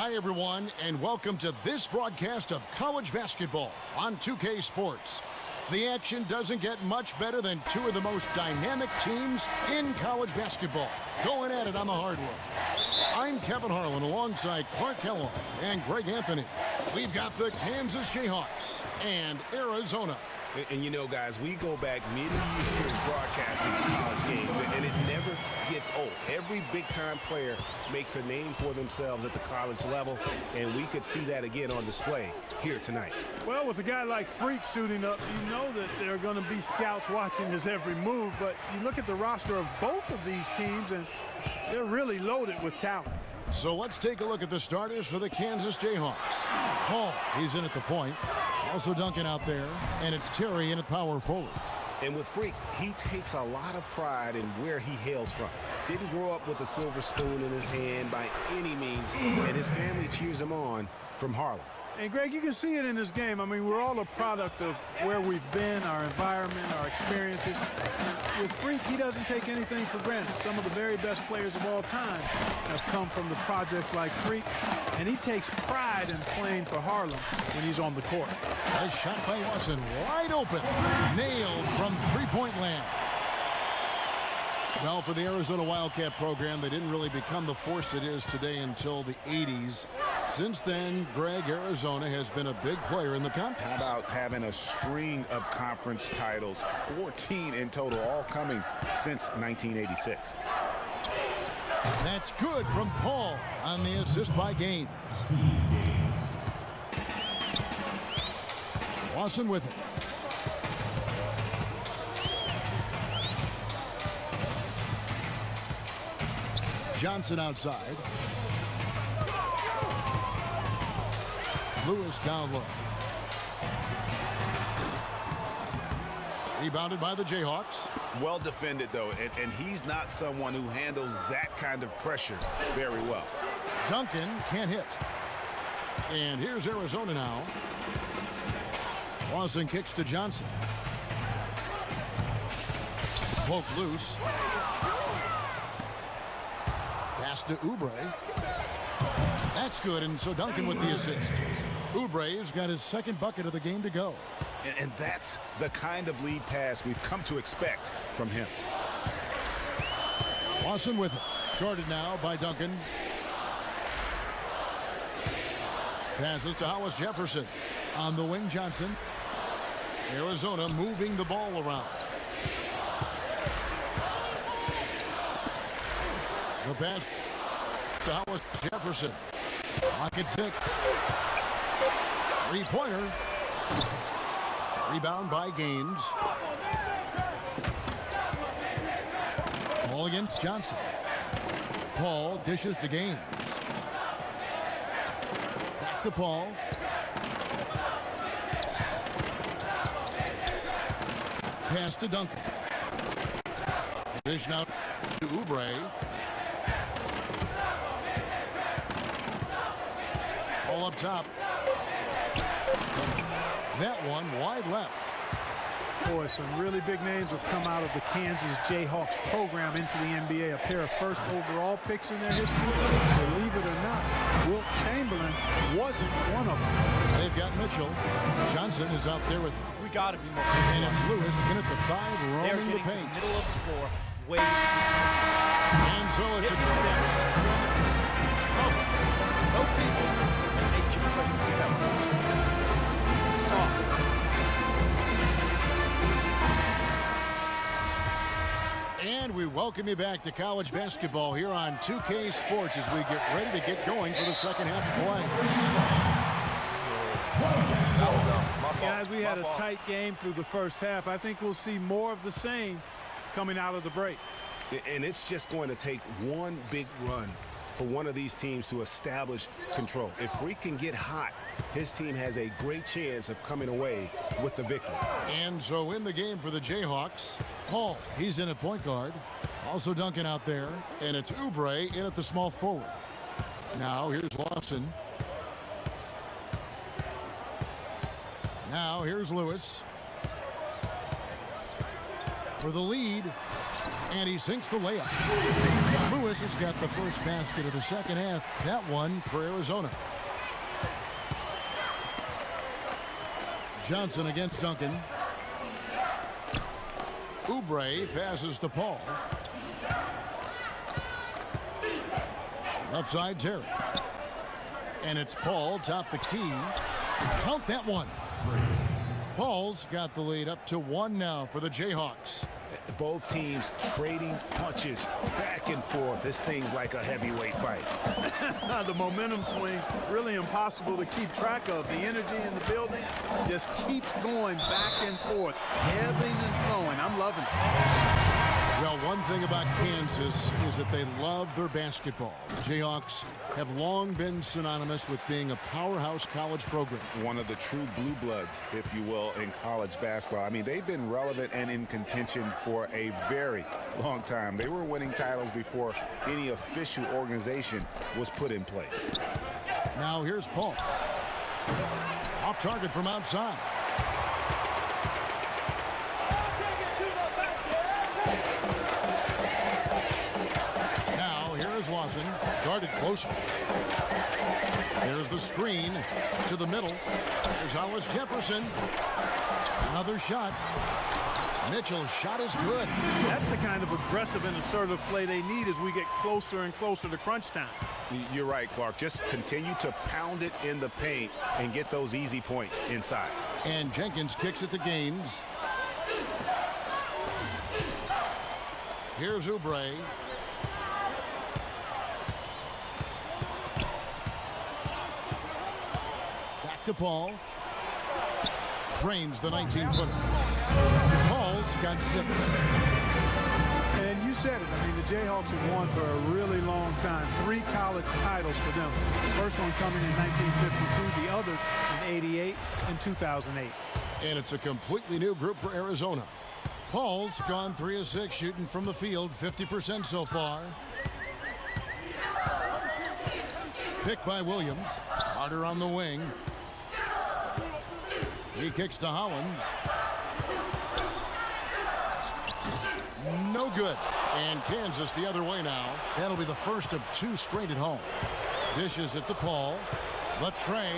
Hi, everyone, and welcome to this broadcast of college basketball on 2K Sports. The action doesn't get much better than two of the most dynamic teams in college basketball going at it on the hardwood. I'm Kevin Harlan alongside Clark Kellogg and Greg Anthony. We've got the Kansas Jayhawks and Arizona. And you know, guys, we go back many years broadcasting college games, and it never gets old. Every big-time player makes a name for themselves at the college level, and we could see that again on display here tonight. Well, with a guy like Freak suiting up, you know that there are going to be scouts watching his every move, but you look at the roster of both of these teams, and they're really loaded with talent. So let's take a look at the starters for the Kansas Jayhawks. Hall, he's in at the point. Also Duncan out there, and it's Terry in at power forward. And with Freak, he takes a lot of pride in where he hails from. Didn't grow up with a silver spoon in his hand by any means, and his family cheers him on from Harlem. And, Greg, you can see it in this game. I mean, we're all a product of where we've been, our environment, our experiences. And with Freak, he doesn't take anything for granted. Some of the very best players of all time have come from the projects like Freak, and he takes pride in playing for Harlem when he's on the court. A shot by Lawson, wide open, nailed from three-point land. Well, for the Arizona Wildcat program, they didn't really become the force it is today until the 80s. Since then, Greg, Arizona has been a big player in the conference. How about having a string of conference titles, 14 in total, all coming since 1986. That's good from Paul on the assist by Gaines. Lawson with it. Johnson outside. Lewis down low. Rebounded by the Jayhawks. Well defended, though, and he's not someone who handles that kind of pressure very well. Duncan can't hit. And here's Arizona now. Lawson kicks to Johnson. Poke loose. Pass to Oubre. That's good, and so Duncan with the assist. Oubre's got his second bucket of the game to go. And that's the kind of lead pass we've come to expect from him. Lawson with it. Guarded now by Duncan. Passes to Hollis Jefferson. On the wing, Johnson. Arizona moving the ball around. The pass to Hollis Jefferson. Clock at 6. Three-pointer. Rebound by Gaines. Ball against Johnson. Paul dishes to Gaines. Back to Paul. Pass to Duncan. Dish now to Oubre. All up top. That one wide left. Boy, some really big names have come out of the Kansas Jayhawks program into the NBA. A pair of first overall picks in their history. Believe it or not, Wilt Chamberlain wasn't one of them. They've got Mitchell. Johnson is out there with. We got to be more. And it's Lewis in at the 5, They're roaming the getting to paint. the middle of the floor. Wait. And so it's a Rotate and make your presence felt. Soft. And we welcome you back to college basketball here on 2K Sports as we get ready to get going for the second half of play. Guys, we had a tight game through the first half. I think we'll see more of the same coming out of the break. And it's just going to take one big run for one of these teams to establish control. If Freak can get hot, his team has a great chance of coming away with the victory. And so in the game for the Jayhawks, Paul, he's in at point guard. Also Duncan out there. And it's Oubre in at the small forward. Now here's Lawson. Now here's Lewis. for the lead, and he sinks the layup. Lewis has got the first basket of the second half. That one for Arizona. Johnson against Duncan. Oubre passes to Paul. Left side, Terry. And it's Paul, top the key. Count that one. Paul's got the lead up to 1 now for the Jayhawks. Both teams trading punches back and forth. This thing's like a heavyweight fight. The momentum swings, really impossible to keep track of. The energy in the building just keeps going back and forth, ebbing and flowing. I'm loving it. Well, one thing about Kansas is that they love their basketball. The Jayhawks have long been synonymous with being a powerhouse college program. One of the true blue bloods, if you will, in college basketball. I mean, they've been relevant and in contention for a very long time. They were winning titles before any official organization was put in place. Now here's Paul. Off target from outside. Lawson guarded closer. There's the screen to the middle. There's Hollis Jefferson. Another shot. Mitchell's shot is good. That's the kind of aggressive and assertive play they need as we get closer and closer to crunch time. You're right, Clark. Just continue to pound it in the paint and get those easy points inside. And Jenkins kicks it to Gaines. Here's Oubre. To Paul. Drains the 19-footer. Paul's got 6. And you said it. I mean, the Jayhawks have won for a really long time. 3 college titles for them. The first one coming in 1952, the others in 88 and 2008. And it's a completely new group for Arizona. Paul's gone 3 of 6 shooting from the field, 50% so far. Picked by Williams. Carter on the wing. He kicks to Hollins. No good. And Kansas the other way now. That'll be the first of 2 straight at home. Dishes it to Paul. The tray.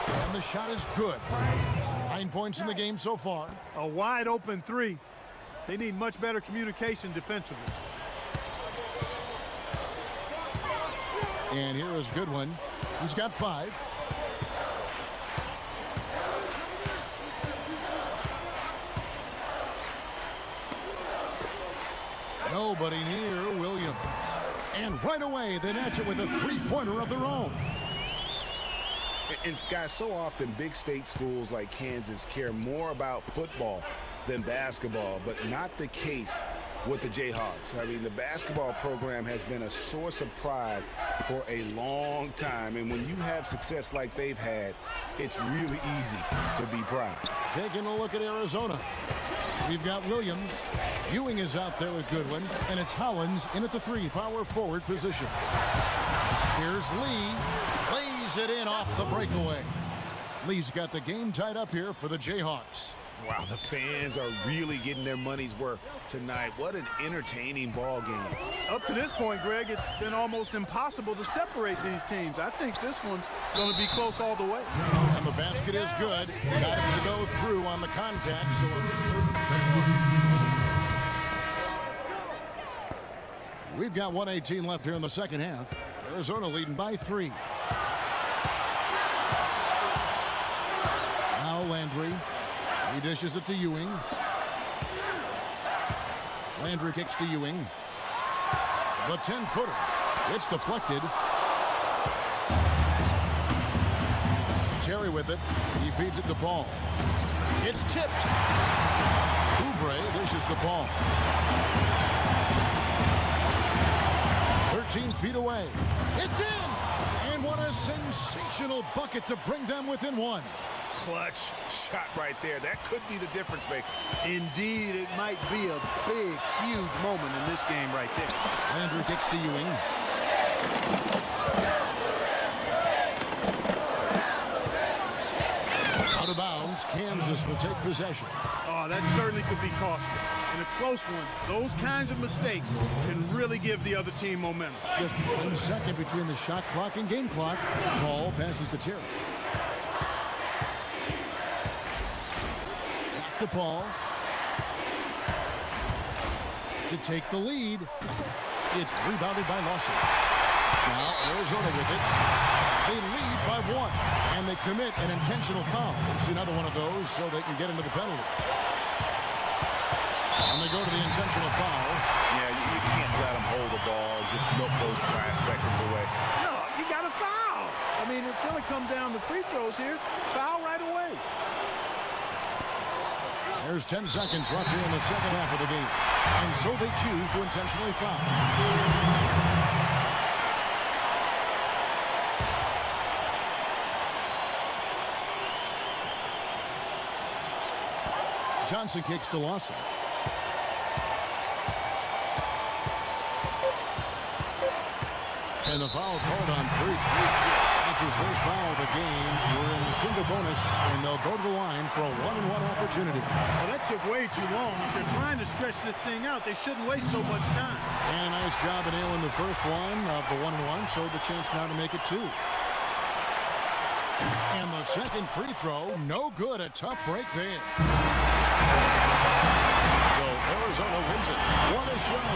And the shot is good. 9 points in the game so far. A wide open 3. They need much better communication defensively. And here is Goodwin. He's got 5. Nobody near Williams. And right away, they match it with a 3-pointer of their own. It's guys, so often big state schools like Kansas care more about football than basketball, but not the case with the Jayhawks. I mean, the basketball program has been a source of pride for a long time, and when you have success like they've had, it's really easy to be proud. Taking a look at Arizona. We've got Williams. Ewing is out there with Goodwin, and it's Hollins in at the 3, power forward position. Here's Lee. Lays it in off the breakaway. Lee's got the game tied up here for the Jayhawks. Wow, the fans are really getting their money's worth tonight. What an entertaining ball game. Up to this point, Greg, it's been almost impossible to separate these teams. I think this one's going to be close all the way. And the basket is good. Got him to go through on the contact. So we've got 1:18 left here in the second half. Arizona leading by 3. Now Landry. He dishes it to Ewing. Landry kicks to Ewing. The 10-footer. It's deflected. Terry with it. He feeds it to Paul. It's tipped. Oubre dishes the ball. 13 feet away. It's in! And what a sensational bucket to bring them within 1. Clutch shot right there. That could be the difference maker. Indeed, it might be a big, huge moment in this game right there. Landry kicks to Ewing. Out of bounds. Kansas will take possession. Oh, that certainly could be costly. In a close one, those kinds of mistakes can really give the other team momentum. Just 1 second between the shot clock and game clock. Ball passes to Terry. Back to Paul. To take the lead. It's rebounded by Lawson. Now Arizona with it. They lead by 1, and they commit an intentional foul. It's another one of those so they can get into the penalty. And they go to the intentional foul. Yeah, you can't let them hold the ball and just milk those last seconds away. No, you got to foul. I mean, it's going to come down to free throws here. Foul right away. There's 10 seconds left here in the second half of the game. And so they choose to intentionally foul. Johnson kicks to Lawson. And the foul called on Freak. That's his first foul of the game. We're in the single bonus, and they'll go to the line for a 1-and-1 opportunity. Well, that took way too long. If they're trying to stretch this thing out, they shouldn't waste so much time. And a nice job of nailing the first one of the 1-and-1, so the chance now to make it 2. And the second free throw, no good. A tough break there. So Arizona wins it. What a shot.